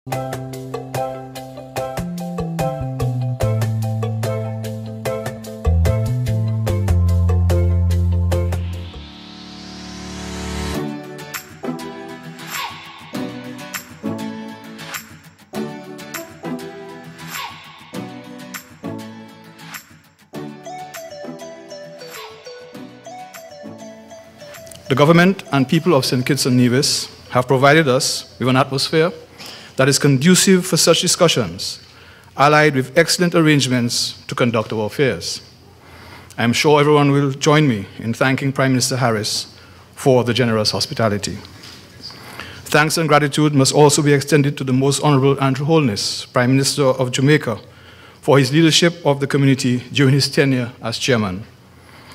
The government and people of St. Kitts and Nevis have provided us with an atmosphere that is conducive for such discussions, allied with excellent arrangements to conduct our affairs. I am sure everyone will join me in thanking Prime Minister Harris for the generous hospitality. Thanks and gratitude must also be extended to the Most Honorable Andrew Holness, Prime Minister of Jamaica, for his leadership of the community during his tenure as chairman.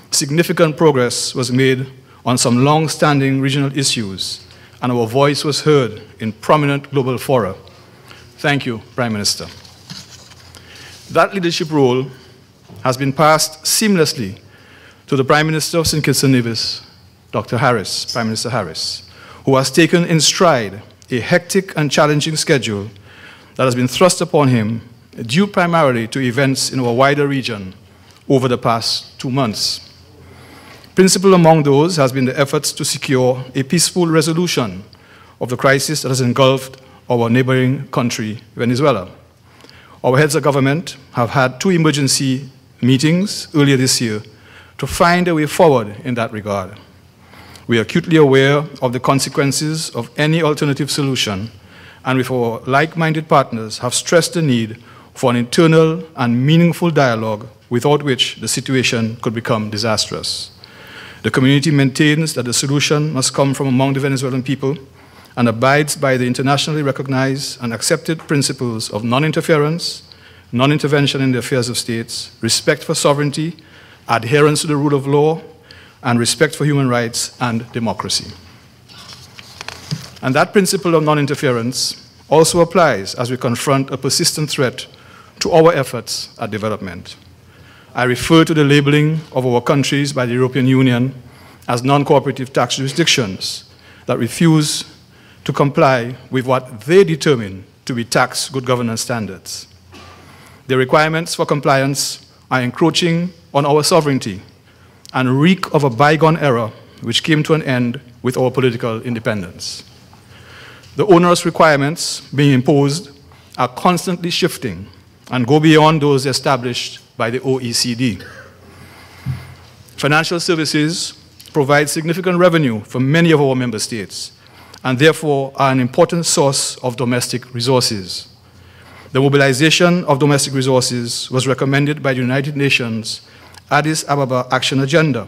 Significant progress was made on some long-standing regional issues, and our voice was heard in prominent global fora. Thank you, Prime Minister. That leadership role has been passed seamlessly to the Prime Minister of St. Kitts and Nevis, Dr. Harris, Prime Minister Harris, who has taken in stride a hectic and challenging schedule that has been thrust upon him due primarily to events in our wider region over the past 2 months. Principal among those has been the efforts to secure a peaceful resolution of the crisis that has engulfed our neighboring country, Venezuela. Our heads of government have had 2 emergency meetings earlier this year to find a way forward in that regard. We are acutely aware of the consequences of any alternative solution, and with our like-minded partners have stressed the need for an internal and meaningful dialogue without which the situation could become disastrous. The community maintains that the solution must come from among the Venezuelan people and abides by the internationally recognized and accepted principles of non-interference, non-intervention in the affairs of states, respect for sovereignty, adherence to the rule of law, and respect for human rights and democracy. And that principle of non-interference also applies as we confront a persistent threat to our efforts at development. I refer to the labeling of our countries by the European Union as non-cooperative tax jurisdictions that refuse to comply with what they determine to be tax good governance standards. The requirements for compliance are encroaching on our sovereignty and reek of a bygone era which came to an end with our political independence. The onerous requirements being imposed are constantly shifting and go beyond those established by the OECD. Financial services provide significant revenue for many of our member states and therefore are an important source of domestic resources. The mobilization of domestic resources was recommended by the United Nations Addis Ababa Action Agenda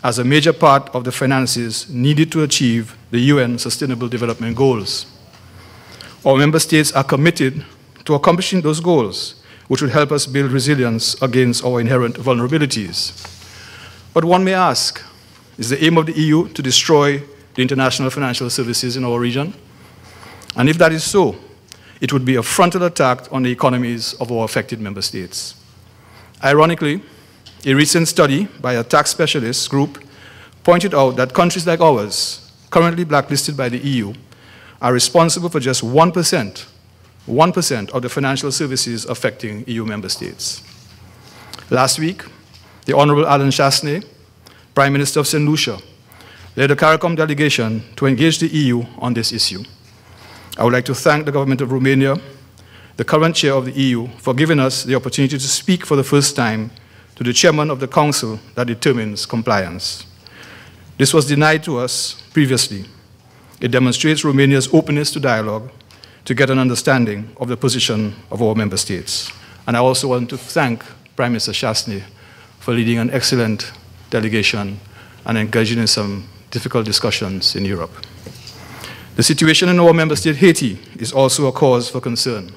as a major part of the finances needed to achieve the UN Sustainable Development Goals. Our member states are committed to accomplishing those goals, which would help us build resilience against our inherent vulnerabilities. But one may ask, is the aim of the EU to destroy the international financial services in our region? And if that is so, it would be a frontal attack on the economies of our affected member states. Ironically, a recent study by a tax specialist group pointed out that countries like ours, currently blacklisted by the EU, are responsible for just 1% of the financial services affecting EU member states. Last week, the Honorable Alan Chastanet, Prime Minister of St. Lucia, led a CARICOM delegation to engage the EU on this issue. I would like to thank the government of Romania, the current chair of the EU, for giving us the opportunity to speak for the first time to the chairman of the council that determines compliance. This was denied to us previously. It demonstrates Romania's openness to dialogue to get an understanding of the position of our member states. And I also want to thank Prime Minister Chastanet for leading an excellent delegation and engaging in some difficult discussions in Europe. The situation in our member state, Haiti, is also a cause for concern.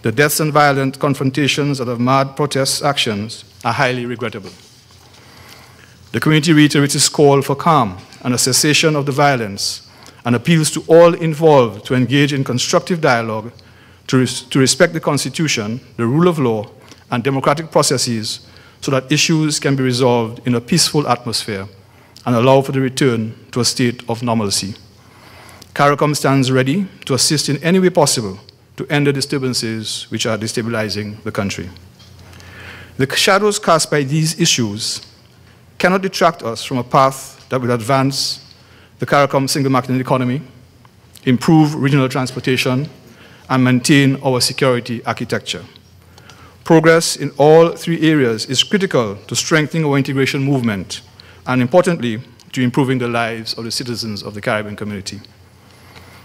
The deaths and violent confrontations that have marred protest actions are highly regrettable. The community reiterates its call for calm and a cessation of the violence and appeals to all involved to engage in constructive dialogue to respect the Constitution, the rule of law, and democratic processes so that issues can be resolved in a peaceful atmosphere and allow for the return to a state of normalcy. CARICOM stands ready to assist in any way possible to end the disturbances which are destabilizing the country. The shadows cast by these issues cannot detract us from a path that will advance the CARICOM single market economy, improve regional transportation, and maintain our security architecture. Progress in all three areas is critical to strengthening our integration movement and, importantly, to improving the lives of the citizens of the Caribbean community.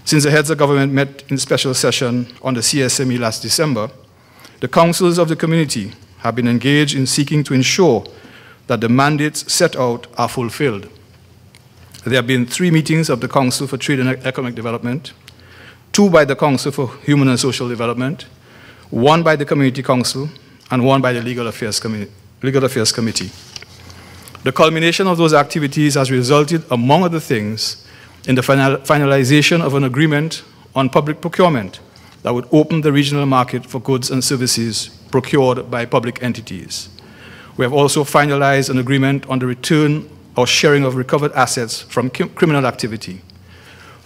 Since the heads of government met in special session on the CSME last December, the councils of the community have been engaged in seeking to ensure that the mandates set out are fulfilled. There have been 3 meetings of the Council for Trade and Economic Development, 2 by the Council for Human and Social Development, 1 by the Community Council, and 1 by the Legal Affairs Committee. The culmination of those activities has resulted, among other things, in the finalization of an agreement on public procurement that would open the regional market for goods and services procured by public entities. We have also finalized an agreement on the return or sharing of recovered assets from criminal activity.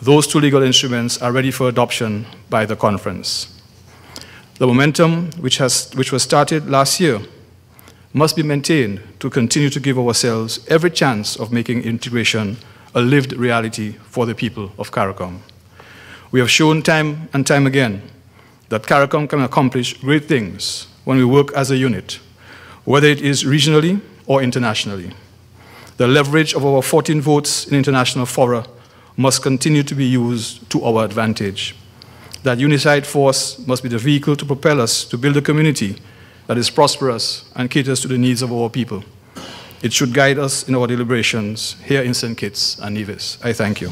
Those 2 legal instruments are ready for adoption by the conference. The momentum which was started last year must be maintained to continue to give ourselves every chance of making integration a lived reality for the people of CARICOM. We have shown time and time again that CARICOM can accomplish great things when we work as a unit, whether it is regionally or internationally. The leverage of our 14 votes in international fora must continue to be used to our advantage. That unified force must be the vehicle to propel us to build a community that is prosperous and caters to the needs of our people. It should guide us in our deliberations here in St. Kitts and Nevis. I thank you.